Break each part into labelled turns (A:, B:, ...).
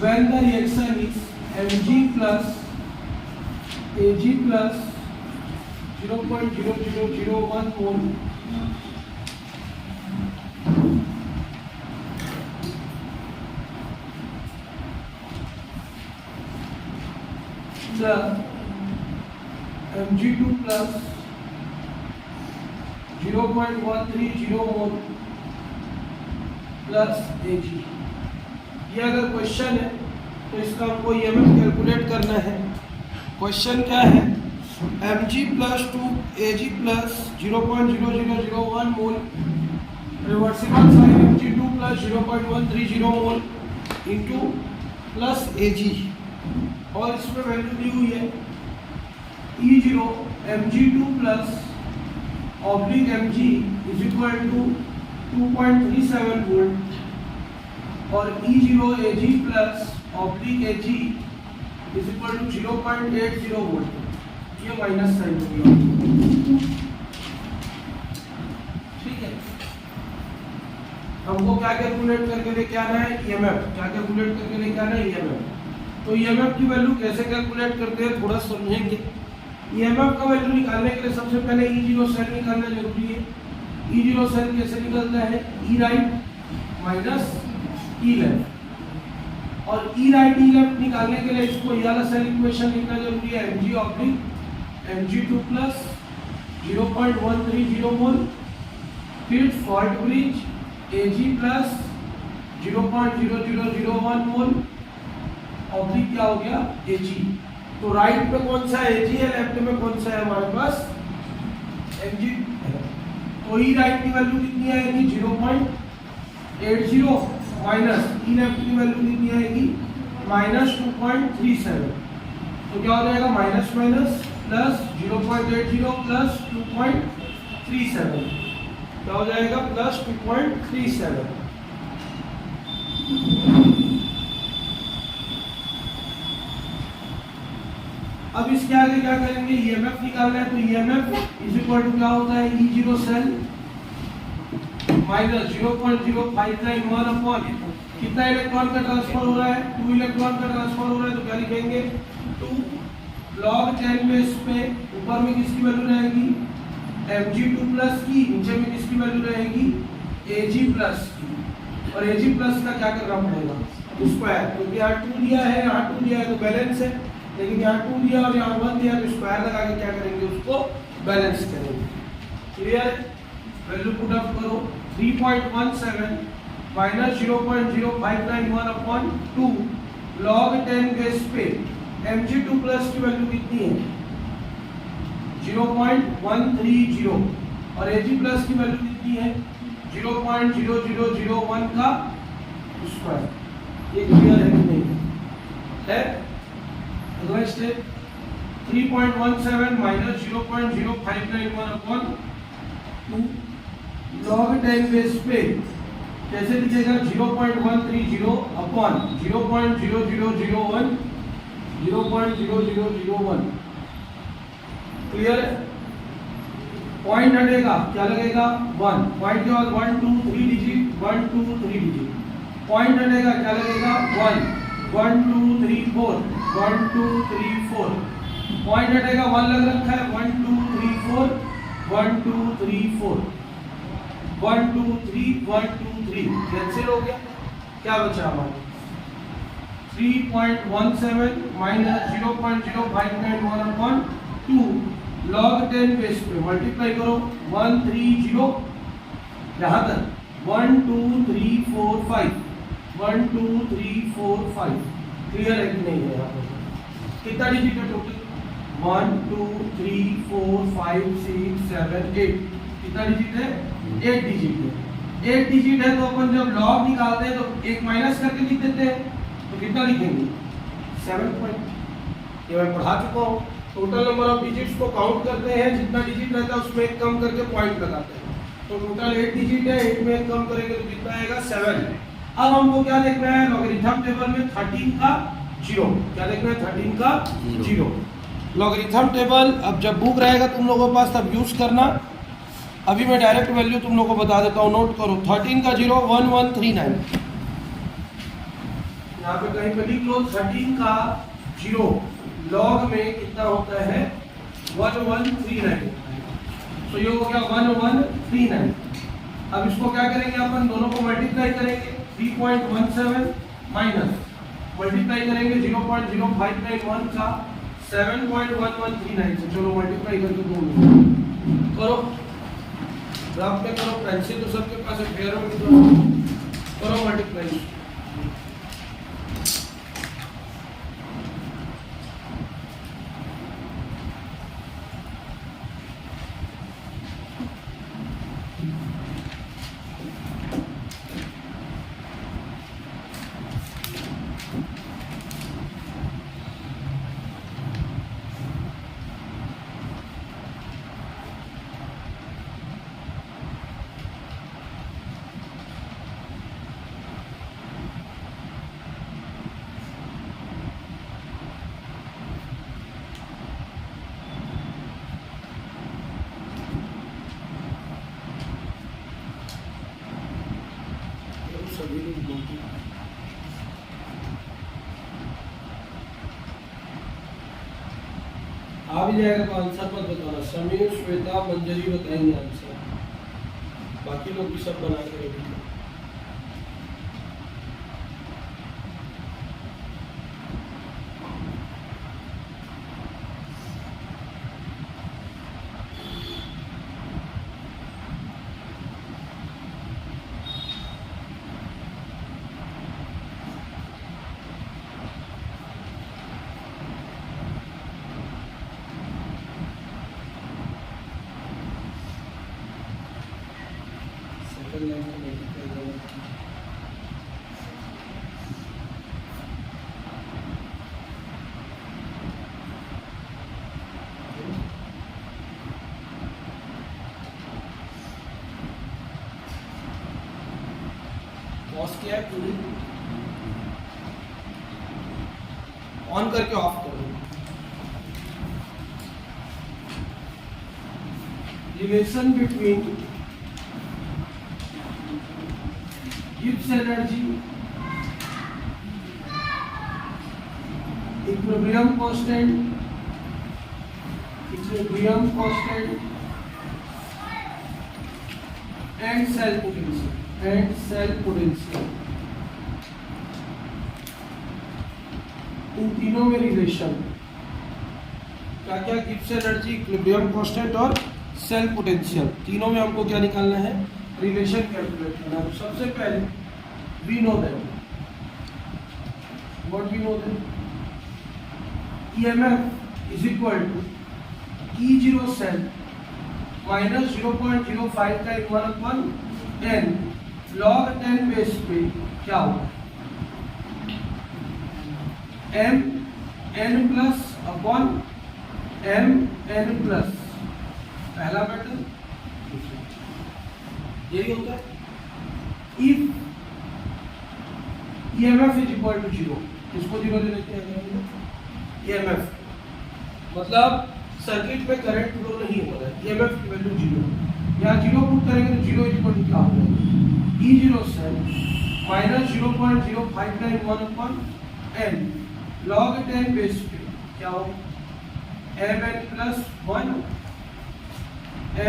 A: when the reaction is Mg plus Ag plus 0.0001 mole the Mg2 plus 0.130 mole plus Ag। ये अगर question है तो इसका हमको EMF कैलकुलेट करना है। क्वेश्चन क्या है? Mg plus 2 Ag plus 0.0001 mole reversible sign Mg2 plus 0.130 mole into plus Ag, और इसमें वैल्यू दी हुई है E0 Mg2 plus oblique Mg is equal to 2.37 volt और E0 Ag plus oblique Ag is equal to 0.80 volt. ये minus sign हो गया, ठीक है। हमको क्या कैलकुलेट करके लेके आना है? EMF। क्या कैलकुलेट करके लेके आना है? EMF। तो EMF की वैल्यू कैसे कैलकुलेट करते हैं थोड़ा समझेंगे। EMF का वैल्यू निकालने के लिए सबसे पहले E0 सेल निकालना जरूरी है। E0 सेल कैसे निकलता है? E right minus E left, और E राइट E लेफ्ट निकालने के लिए इसको ये वाला सेल इक्वेशन लिखना जरूरी है। Mg ऑब्लिक Mg2 प्लस 0.130 मोल, फिर फॉल्ट ब्रिज Ag प्लस 0.0001 मोल ऑब्लिक क्या हो गया? Ag। तो राइट में कौन सा है? Ag है, लेफ्ट में कौन सा है हमारे पास? Mg। तो ई राइट की वैल्यू कितनी आएगी? 0.80 माइनस ई लेफ्ट की वैल्यू कितनी आएगी? माइनस 2.37। तो क्या हो जाएगा? माइनस माइनस प्लस 0.80 प्लस 2.37, क्या हो जाएगा? प्लस 2.37। अब इसके आगे क्या करेंगे? EMF निकालना है। तो EMF इज इक्वल टू क्या होता है? E0 सेल माइनस 0.0591 अपॉन कितना इलेक्ट्रॉन का ट्रांसफर हो रहा है? 2 इलेक्ट्रॉन का ट्रांसफर हो रहा है। तो क्या लिखेंगे? 2 log 10 बेस पे ऊपर में किसकी वैल्यू रहेगी? Mg2 प्लस की, नीचे में किसकी वैल्यू रहेगी? Ag प्लस की, और Ag प्लस का क्या करना पड़ेगा? स्क्वायर, क्योंकि यहाँ 2 दिया है, यहाँ 2 दिया है तो बैलेंस है, लेकिन यहाँ 2 दिया और यहाँ 1 दिया तो स्क्वायर लगा के क्या करेंगे? उसको बैलेंस करेंगे। क्लियर? वैल्यू पुट अप करो। 3.17 माइनस 0.0591 अपॉन 2 log 10 बेस पे Mg2 प्लस की वैल्यू कितनी है? 0.130, और Ag प्लस की वैल्यू कितनी है? 0.0001 का स्क्वायर। ये क्लियर है कि नहीं है? अगला step 3.17 minus 0.0591 upon 2 log 10 base पे कैसे लिखेगा? 0.130 अपॉन 0.0001 0.0001। क्लियर है? पॉइंट हटेगा, क्या लगेगा? 1। पॉइंट के बाद 1 2 3 डिजिट, 1 2 3 डिजिट। पॉइंट हटेगा, क्या लगेगा? 1 1 2 3 4 1 2 3 4। पॉइंट हटेगा, 1 लग रखा है। 1 2 3 4 1 2 3 4 1 2 3 1 2 3। कैंसिल हो गया, क्या बचा हमारे? 3.17 माइनस 0.0591 अपॉन 2 log 10 बेस पे मल्टीप्लाई करो 130 यहाँ तक 1 2 3 4 5 1 2 3 4 5। क्लियर है कि नहीं है? यहाँ पर कितना डिजिट है टोटल? 1 2 3 4 5 6 7 8। कितना डिजिट है? 8 डिजिट है। 8 डिजिट है तो अपन जब लॉग निकालते हैं तो एक माइनस करके लिख देते हैं। तो कितना लिखेंगे? 7 पॉइंट। ये मैं पढ़ा चुका हूँ। टोटल नंबर ऑफ डिजिट्स को काउंट करते हैं, जितना डिजिट रहता है उसमें एक कम करके पॉइंट लगाते हैं। तो टोटल 8 डिजिट है, 8 में एक कम करेंगे तो कितना आएगा? 7। अब हमको क्या देखना है? लॉगरिथम टेबल में 13 का 0। क्या देखना है? 13 का 0। लॉगरिथम टेबल अब जब बुक रहेगा तुम लोगों के पास तब यूज करना। अभी मैं डायरेक्ट वैल्यू तुम लोगों को बता देता हूँ, नोट करो। 13 का 0 1139। यहाँ पे कहीं पे लिख लो 13 का 0 लॉग में कितना होता है 1139। तो ये हो गया 1139। अब इसको क्या करेंगे अपन दोनों को मल्टीप्लाई करेंगे 3.17 माइनस मल्टीप्लाई करेंगे 0.0591 का 7.1139 से। चलो मल्टीप्लाई करके दो करो, ग्राफ में करो, पेंसिल तो सबके पास है, फेयर में करो मल्टीप्लाई। आ भी जाएगा तो आंसर मत बताना। समीर, श्वेता, मंजरी बताएंगे आंसर, बाकी लोग भी सब बना के रेडी। पॉज किया है पूरी, ऑन करके ऑफ करो। Relation between Gibbs energy, equilibrium constant, and cell potential, इन तीनों में रिलेशन क्या क्या? गिब्स एनर्जी, इक्विलिब्रियम कांस्टेंट और सेल पोटेंशियल, तीनों में हमको क्या निकालना है? रिलेशन कैलकुलेट करना है। सबसे पहले we know that, what we know that, EMF is equal to E0 cell minus 0.05 का 1/n log 10 बेस पे क्या होगा? m n plus upon m n plus, पहला पैटर्न यही होता है। If EMF is equal to 0, इसको 0 ले लेते हैं। EMF मतलब सर्किट में करंट फ्लो नहीं हो रहा है, EMF की वैल्यू 0, यहाँ 0 पुट करेंगे तो 0 इज इक्वल टू क्या हो जाएगा? E0 cell minus 0.0591/n log 10 base पे क्या हो? mn plus 1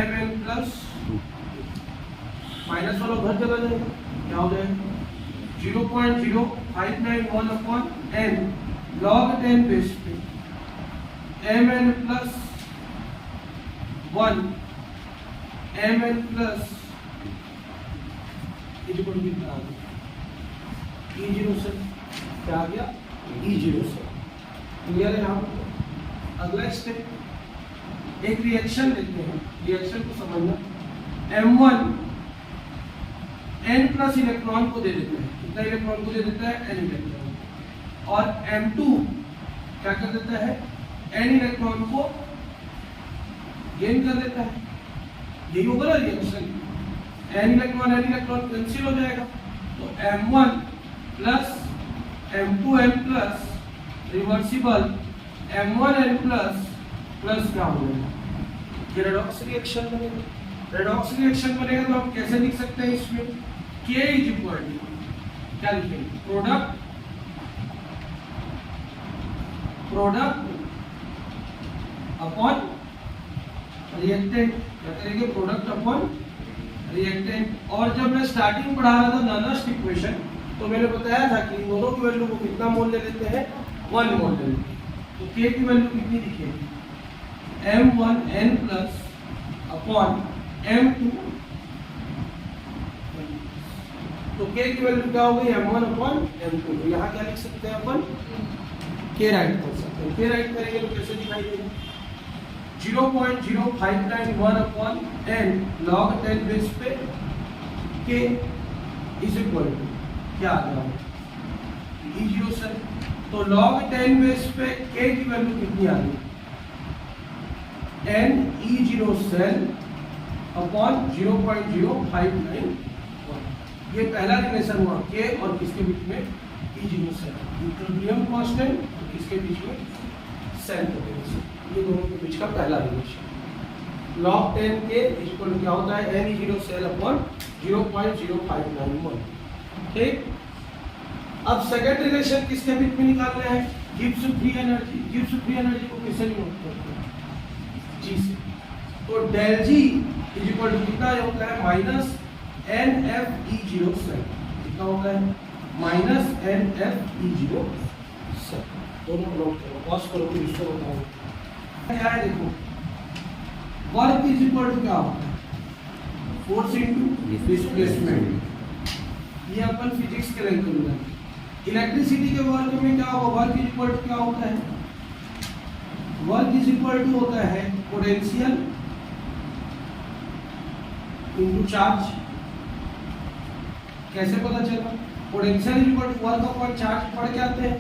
A: mn plus 2, minus वाला घर चला जाएगा, क्या हो जाएगा? 0.0591/n log 10 बेस पे mn plus 1 mn plus equal कितना आ गया? E0 से क्या आ गया? E0 से। क्लियर है? यहाँ पर अगला स्टेप, एक रिएक्शन लेते हैं, रिएक्शन को समझना। M1 n प्लस इलेक्ट्रॉन को दे देता है, कितना इलेक्ट्रॉन को दे देता है? n electron. और M2 क्या कर देता है? n इलेक्ट्रॉन को गेन कर देता है। यही होगा ना रिएक्शन, n इलेक्ट्रॉन कैंसिल हो जाएगा, तो M1 plus M2n plus reversible M1n plus plus क्या हो जाएगा? ये रेडॉक्स रिएक्शन बनेगा। रेडॉक्स रिएक्शन बनेगा तो हम कैसे लिख सकते हैं इसमें? K इज इक्वल टू क्या लिखेंगे? प्रोडक्ट प्रोडक्ट अपॉन रिएक्टेंट, क्या करेंगे प्रोडक्ट अपॉन रिएक्टेंट। और जब मैं स्टार्टिंग पढ़ा रहा था नॉनस्ट इक्वेशन तो मैंने बताया था कि दोनों की वैल्यू को कितना मोल ले लेते हैं, 1 मोल ले लेते हैं। तो K की वैल्यू कितनी दिखेगी, M1N प्लस अपॉन M2। तो K की वैल्यू क्या हो गई, M1 अपॉन M2। तो यहाँ क्या लिख सकते हैं अपन, K राइट कर सकते हैं। K राइट करेंगे तो कैसे दिखाई देगा, 0.0591 अपॉन n log 10 बेस पे K इज इक्वल टू क्या आ गया E0 सेल। तो log 10 बेस पे K की वैल्यू कितनी आ गई, n E0 सेल अपॉन 0.0591। ये पहला रिलेशन हुआ K और किसके बीच में, E0 सेल। इक्विलिब्रियम कांस्टेंट और किसके बीच में, सेल पोटेंशियल। ये दोनों के बीच का पहला रिलेशन। log 10 के इक्वल क्या होता है, n E0 सेल अपॉन 0.0591। ठीक, अब सेकंड रिलेशन किसके बीच में निकालना है, Gibbs free energy. Gibbs free energy को किससे नोट करते हैं, G से। तो डेल G इक्वल टू कितना होता है, माइनस NFE0 सेल। कितना होता है, माइनस NFE0 सेल। दोनों नोट करो, पॉज करो, फिर इसको बताओ क्या है। देखो वर्क इज इक्वल टू क्या होता है, फोर्स इनटू डिस्प्लेसमेंट। ये अपन फिजिक्स के लेक्चर में, इलेक्ट्रिसिटी के वर्क में क्या होगा, वर्क इज इक्वल टू क्या होता है, वर्क इज इक्वल टू होता है पोटेंशियल इनटू चार्ज। कैसे पता चला, potential is equal to work upon charge पढ़ के आते हैं।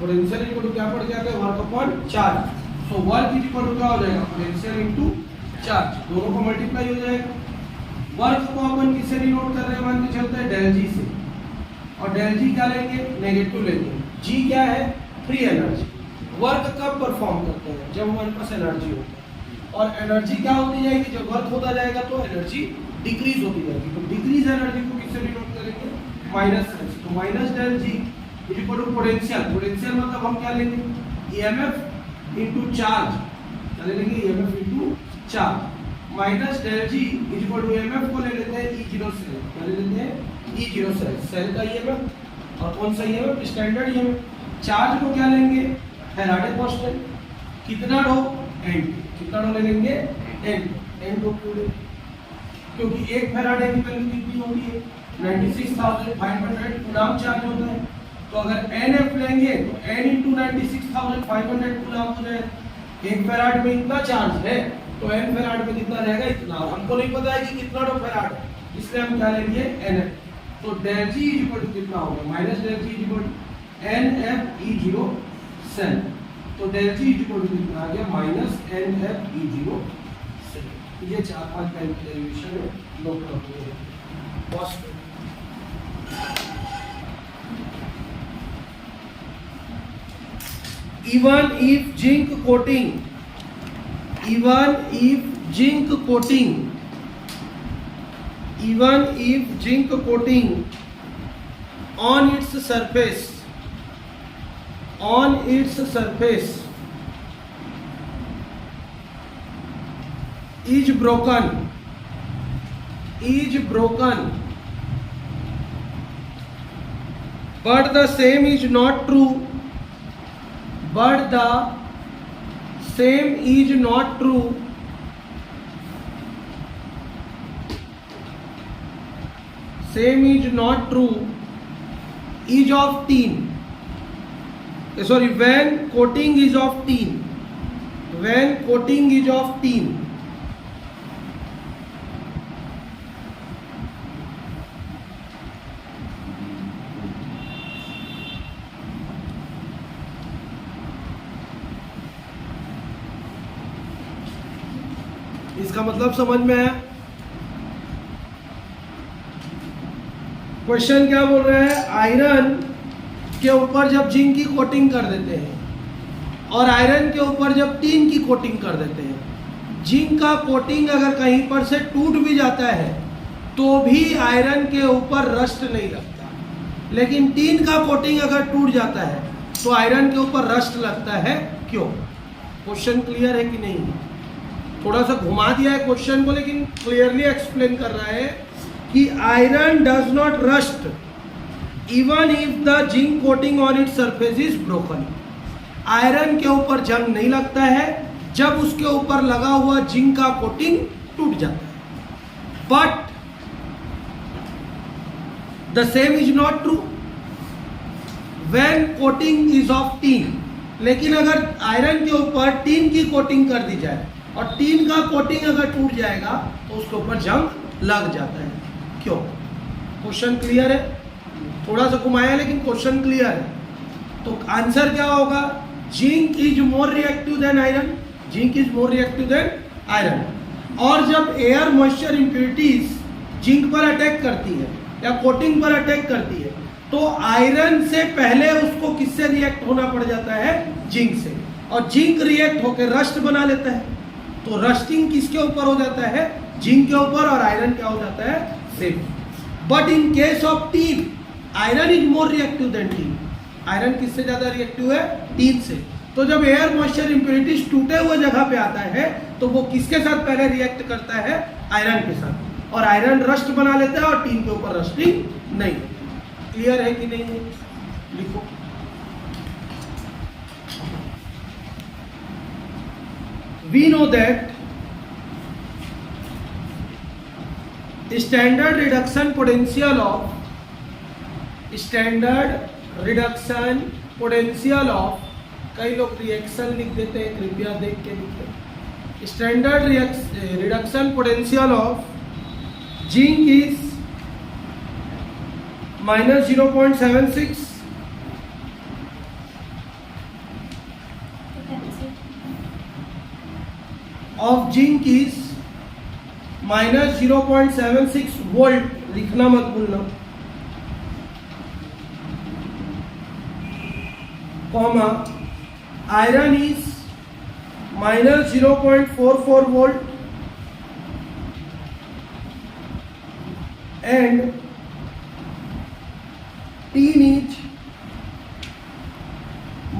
A: पोटेंशियल इज इक्वल टू क्या पढ़ के आते हैं, work upon charge. So work is equal to क्या हो जाएगा, पोटेंशियल इनटू चार्ज, दोनों को मल्टीप्लाई हो जाएगा। वर्क को अपन किससे डिनोट कर रहे हैं, मान के चलते हैं डेल जी से। और डेल जी क्या लेंगे, नेगेटिव लेंगे। जी क्या है, फ्री एनर्जी। वर्क कब परफॉर्म करते हैं, जब हमारे पास एनर्जी होता है। और एनर्जी क्या होती जाएगी, जब वर्क होता जाएगा तो एनर्जी डिक्रीज होती जाएगी। तो डिक्रीज एनर्जी को किससे डिनोट करेंगे, माइनस से। तो minus del G is equal to potential. Potential मतलब हम क्या लेंगे, ईएमएफ इनटू चार्ज। क्या ले लेंगे, EMF into charge. Minus del G is equal to EMF को ले लेते हैं E0 सेल। क्या ले लेते हैं, E0 सेल, सेल का ईएमएफ। और कौन सा ईएमएफ, स्टैंडर्ड ईएमएफ। चार्ज को क्या लेंगे, फैराडे कांस्टेंट। कितना ढो, n। कितना ढो ले लेंगे, n ढो पूरे, क्योंकि एक फैराडे की वैल्यू कितनी होती है, 96,500 कूलम चार्ज होता है। तो अगर nf लेंगे तो n × 96,500 कूलम हो जाएगा। एक फैराड में इतना चार्ज है तो n फैराड में कितना रहेगा, इतना। हमको नहीं पता है कि कितना ढो फैराड है, इसलिए हम क्या लेंगे, nf। तो डेल जी इक्वल टू कितना होगा, minus del G equal to NFE0 cell. तो डेल जी इक्वल टू कितना आ गया, माइनस NFE0 सेल। ये 4-5 कैलकुलेशन है, नोट कर लीजिए। Even if zinc coating on its surface is broken, but the same is not true, is of tin. When coating is of tin, इसका मतलब समझ में आया। क्वेश्चन क्या बोल रहा है, आयरन के ऊपर जब जिंक की कोटिंग कर देते हैं और आयरन के ऊपर जब टीन की कोटिंग कर देते हैं, जिंक का कोटिंग अगर कहीं पर से टूट भी जाता है तो भी आयरन के ऊपर रस्ट नहीं लगता, लेकिन टीन का कोटिंग अगर टूट जाता है तो आयरन के ऊपर रस्ट लगता है क्यों? क्वेश्चन क्लियर है कि नहीं? थोड़ा सा घुमा दिया है क्वेश्चन को, लेकिन क्लियरली एक्सप्लेन कर रहा है कि iron does not rust even if the zinc coating on it surface is broken. Iron के ऊपर जंग नहीं लगता है जब उसके ऊपर लगा हुआ जिंक का कोटिंग टूट जाता है। But the same is not true when coating is of tin. लेकिन अगर आयरन के ऊपर टीन की कोटिंग कर दी जाए और टीन का कोटिंग अगर टूट जाएगा तो उसके ऊपर जंग लग जाता है। क्यों? क्वेश्चन क्लियर है? थोड़ा सा घुमाया लेकिन क्वेश्चन क्लियर है। तो आंसर क्या होगा? Zinc is more reactive than iron. Zinc is more reactive than iron. और जब एयर मॉइस्चर इंप्योरिटीज जिंक पर अटैक करती है या कोटिंग पर अटैक करती है तो आयरन से पहले उसको किससे रिएक्ट होना पड़ जाता है? जिंक से। और जिंक रिएक्ट होकर रस्ट बना लेता है। तो रस्टिंग किसके ऊपर हो जाता है? जिंक के ऊपर। और आयरन क्या हो जाता है? Same. But in case of tin iron is more reactive than tin. Iron किससे ज्यादा रिएक्टिव है? टीन से। तो जब एयर मॉइस्चर इंप्योरिटीज टूटे हुए जगह पे आता है तो वो किसके साथ पहले रिएक्ट करता है? आयरन के साथ। और आयरन रस्ट बना लेता है और टीन के ऊपर रस्टिंग नहीं। क्लियर है कि नहीं? लिखो। We know that standard reduction potential of कई लोग रिएक्शन लिख देते हैं, कृपया देख के लिखें। Standard reduction potential of zinc is -0.76 of zinc is -0.76 volt. लिखना मत भूलना, comma iron is -0.44 volt and teen is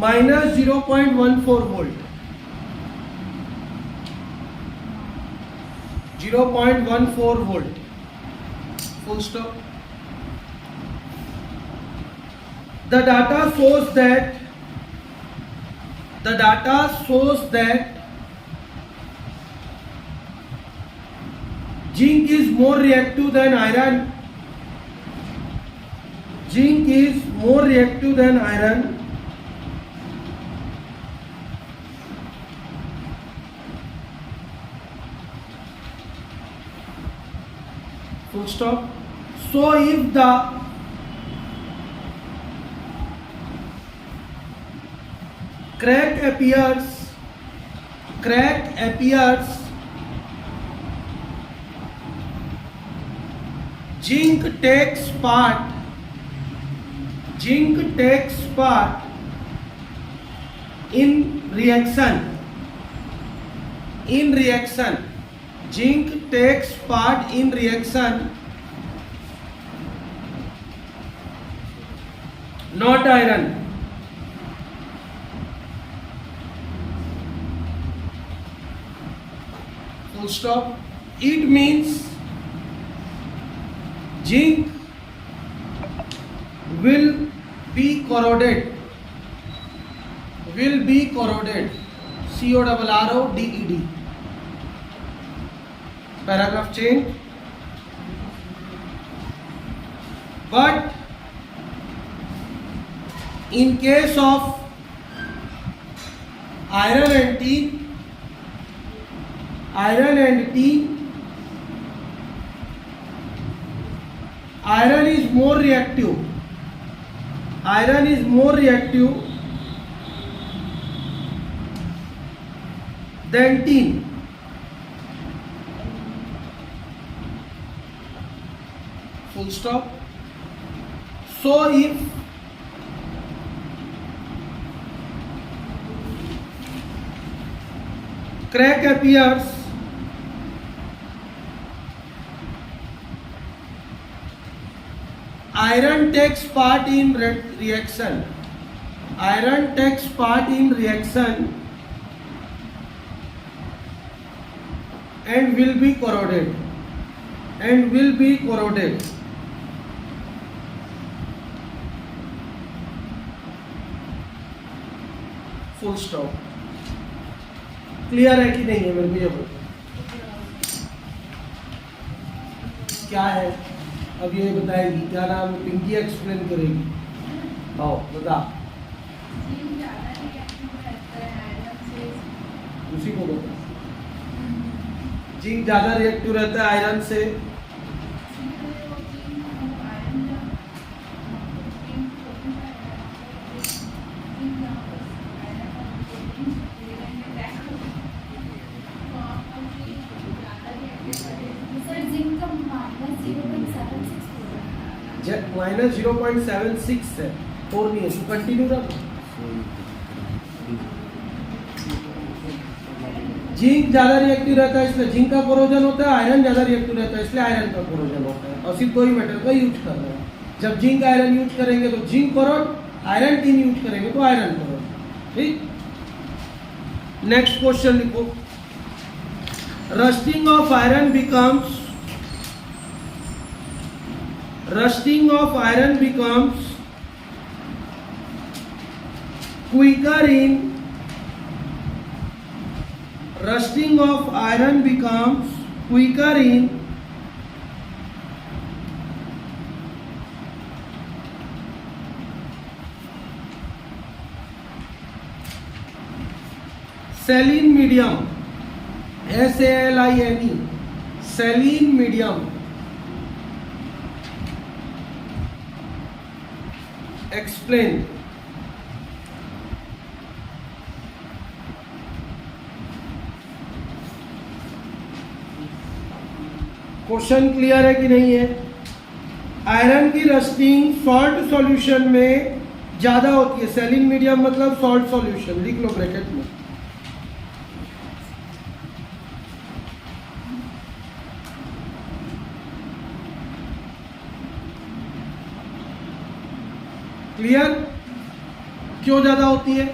A: -0.14 volt. 0.14 volt. Full stop. The data shows that zinc is more reactive than iron. Zinc is more reactive than iron. Full stop. So if the crack appears, zinc takes part in reaction. Zinc takes part in reaction, not iron. Full stop. It means zinc will be corroded. CORRODED. Paragraph change. But in case of iron and tin, iron is more reactive than tin. Full stop. So if crack appears, iron takes part in reaction. iron takes part in reaction and will be corroded. Full stop. Clear है कि नहीं है? मेरे को ये बताओ क्या है. अब ये बताएगी, क्या नाम है? पिंकी एक्सप्लेन करेगी. आओ बता. उसी को बता. जिंक ज्यादा रिएक्टिव रहता है आयरन से. -0.76 है. 4 नहीं है. तू कंटिन्यू रख. जिंक ज्यादा रिएक्टिव रहता है इसलिए जिंक का कोरोजन होता है. आयरन ज्यादा रिएक्टिव रहता है इसलिए आयरन का कोरोजन होता है. और सिर्फ दो ही मेटल का यूज कर रहे हैं. जब जिंक आयरन यूज करेंगे तो zinc corrode, iron tin use करेंगे तो आयरन कोरोड. ठीक. नेक्स्ट क्वेश्चन लिखो. Rusting of iron becomes quicker in saline medium. SALINE. saline medium. Explain. Question clear है कि नहीं है? आयरन की रस्टिंग सॉल्ट सॉल्यूशन में ज्यादा होती है. सेलिन मीडियम मतलब सॉल्ट सॉल्यूशन. लिख लो ब्रैकेट में. क्लियर? क्यों ज्यादा होती है?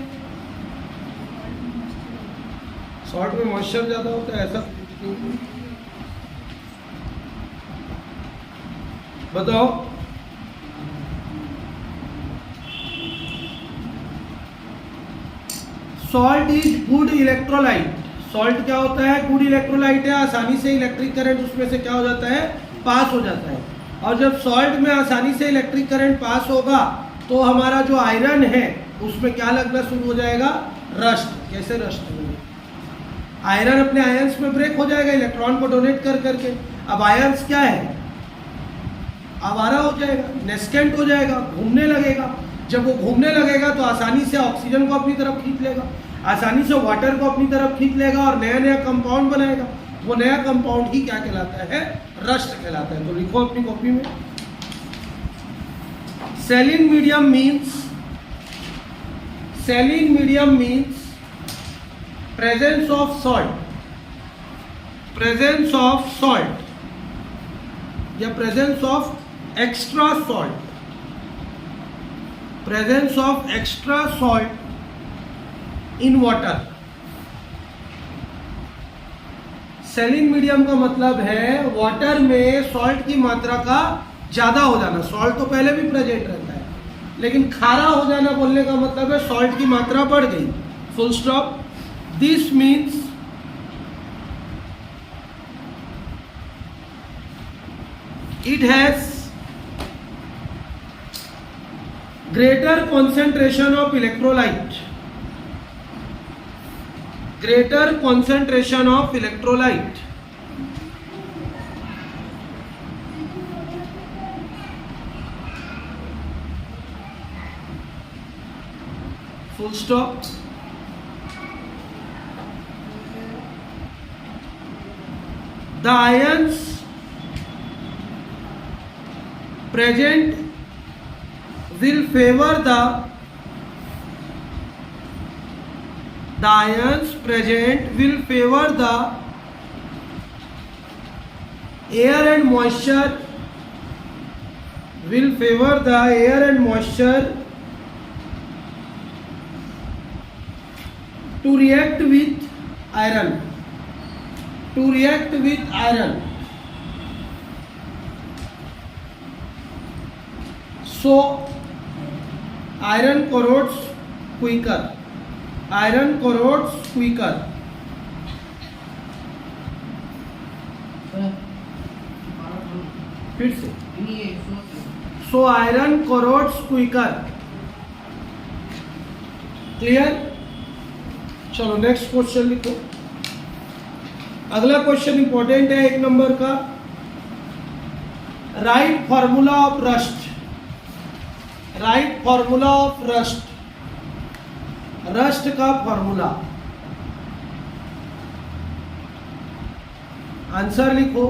A: सॉल्ट में मॉइस्चर ज्यादा होता है. ऐसा बताओ. Salt is good electrolyte. Salt क्या होता है? गुड इलेक्ट्रोलाइट है. आसानी से इलेक्ट्रिक करंट उसमें से क्या हो जाता है? पास हो जाता है. और जब सॉल्ट में आसानी से इलेक्ट्रिक करंट पास होगा तो हमारा जो आयरन है उसमें क्या लगना शुरू हो जाएगा? रस्ट. कैसे रस्ट होगा? आयरन अपने आयंस में ब्रेक हो जाएगा इलेक्ट्रॉन को डोनेट कर करके. अब आयंस क्या है? आवारा हो जाएगा, नेस्केंट हो जाएगा, घूमने लगेगा. जब वो घूमने लगेगा तो आसानी से ऑक्सीजन को अपनी तरफ खींच लेगा, आसानी से वाटर को अपनी तरफ खींच लेगा और नया नया कंपाउंड बनाएगा. वो नया कंपाउंड ही क्या कहलाता है? रस्ट कहलाता है. तो लिखो अपनी कॉपी में. saline medium means presence of salt या presence of extra salt in water. Saline medium का मतलब है वाटर में सॉल्ट की मात्रा का ज्यादा हो जाना. सॉल्ट तो पहले भी प्रेजेंट रहता है लेकिन खारा हो जाना बोलने का मतलब है सॉल्ट की मात्रा बढ़ गई. Full stop. This means it has greater concentration of electrolyte. Full stop. The ions present will favor the air and moisture to react with iron, to react with iron. So iron corrodes quicker, iron corrodes quicker. फिर से, so iron corrodes quicker. Clear? चलो next question लिखो. अगला question important है 1 number का. Right formula of rust, right formula of rust, rust का formula. Answer लिखो.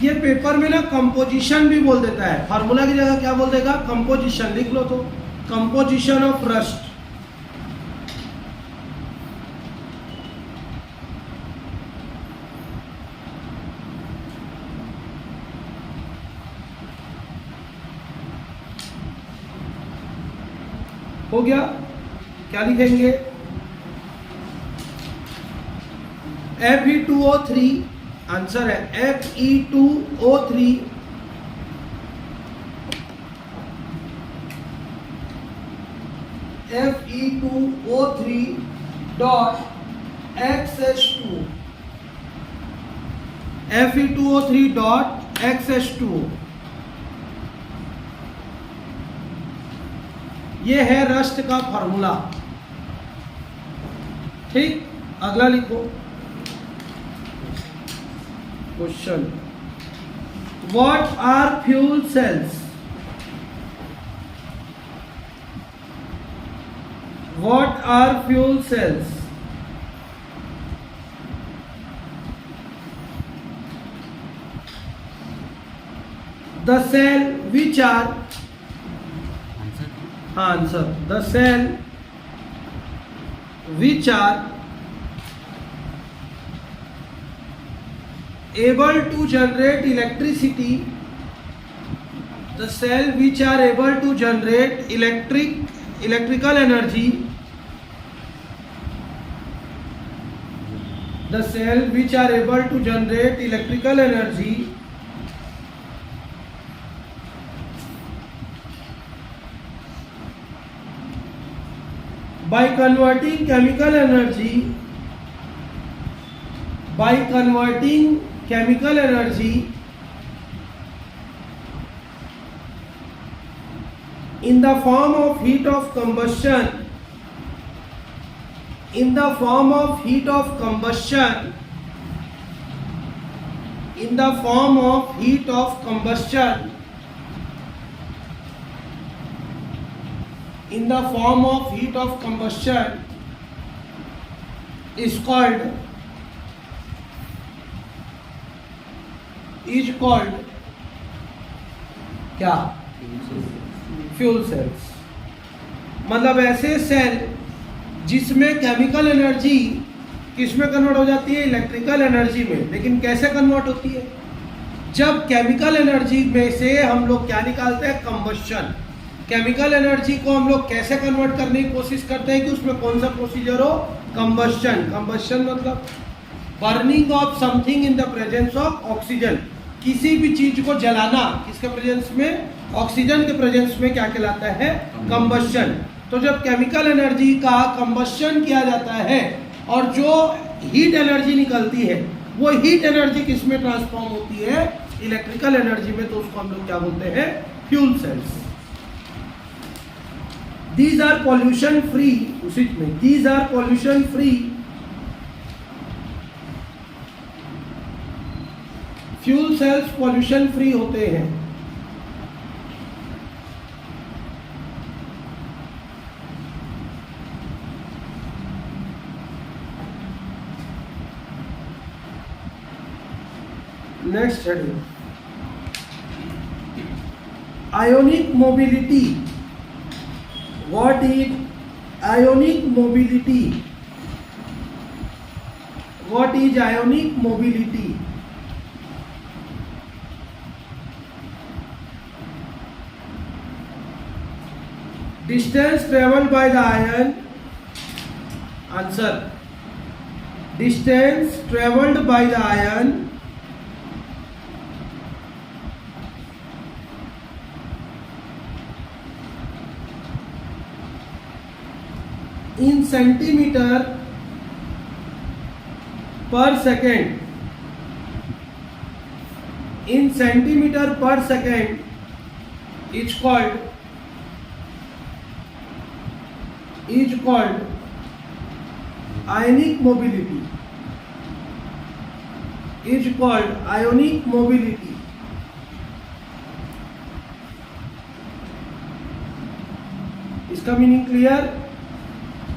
A: ये पेपर में ना कंपोजिशन भी बोल देता है, फार्मूला की जगह क्या बोल देगा? कंपोजिशन. लिख लो तो, कंपोजिशन ऑफ रस्ट. हो गया? क्या लिखेंगे? Fe2O3, आंसर है Fe2O3 Fe2O3 dot XH2, Fe2O3 dot XH2. ये है रस्ट का फॉर्मूला. ठीक, अगला लिखो question. What are fuel cells? What are fuel cells? The cell which are, answer, the cell which are able to generate electricity, the cell which are able to generate electrical energy, the cell which are able to generate electrical energy by converting chemical energy, by converting chemical energy in the form of heat of combustion, in the form of heat of combustion, in the form of heat of combustion, in the form of heat of combustion is called क्या? Fuel cells. मतलब ऐसे cell जिसमें chemical energy किसमें convert हो जाती है? Electrical energy में. लेकिन कैसे कन्वर्ट होती है? जब केमिकल एनर्जी में से हम लोग क्या निकालते हैं? कंबस्शन. केमिकल एनर्जी को हम लोग कैसे कन्वर्ट करने की कोशिश करते हैं कि उसमें कौन सा प्रोसीजर हो? कंबस्शन. कंबस्शन मतलब burning of something in the presence of oxygen. किसी भी चीज को जलाना किसके प्रेजेंस में? ऑक्सीजन के प्रेजेंस में क्या कहलाता है? कंबस्शन. तो जब केमिकल एनर्जी का कंबस्शन किया जाता है और जो हीट एनर्जी निकलती है वो हीट एनर्जी किस में ट्रांसफॉर्म होती है? इलेक्ट्रिकल एनर्जी में. तो उसको हम लोग क्या बोलते हैं? Fuel cells. These are pollution free. उसी में these are pollution free. Fuel cells pollution free होते हैं. Next heading, ionic mobility. What is ionic mobility? What is ionic mobility? Distance traveled by the ion answer, distance travelled by the ion in centimeter per second, in centimeter per second is called ionic mobility, is called ionic mobility. इसका meaning clear?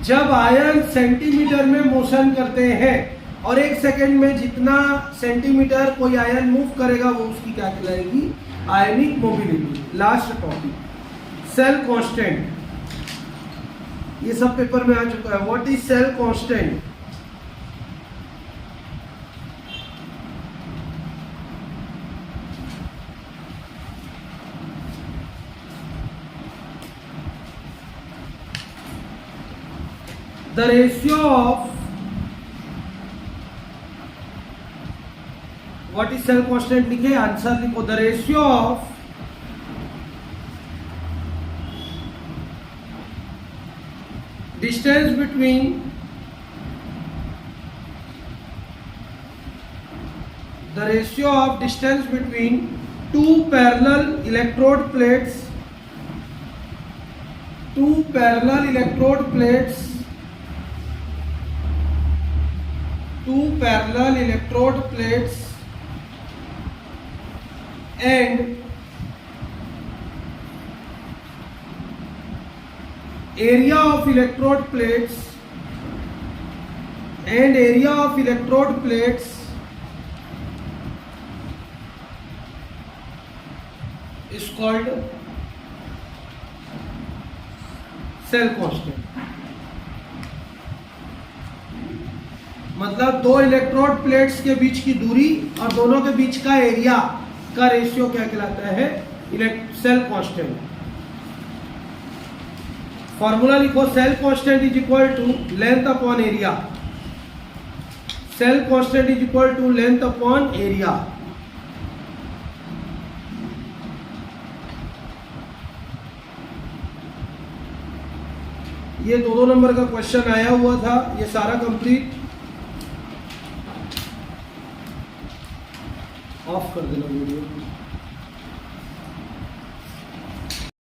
A: जब ion centimetre में motion करते हैं और एक second में जितना centimetre कोई आयन मूव करेगा वो उसकी क्या कहलाएगी? Ionic mobility. Last topic, cell constant. ये सब पेपर में आ चुका है। What is cell constant? The ratio of, what is cell constant लिखे, आंसर लिखो। The ratio of distance between two parallel electrode plates, and area of electrode plates is called cell constant। मतलब दो electrode plates के बीच की दूरी और दोनों के बीच का एरिया का रेशियो क्या कहलाता है? Cell constant. फॉर्मूला लिखो, cell constant is equal to length upon area. Cell constant is equal to length upon area. ये 2 नंबर का क्वेश्चन आया हुआ था, ये सारा कंप्लीट। ऑफ कर देना वीडियो।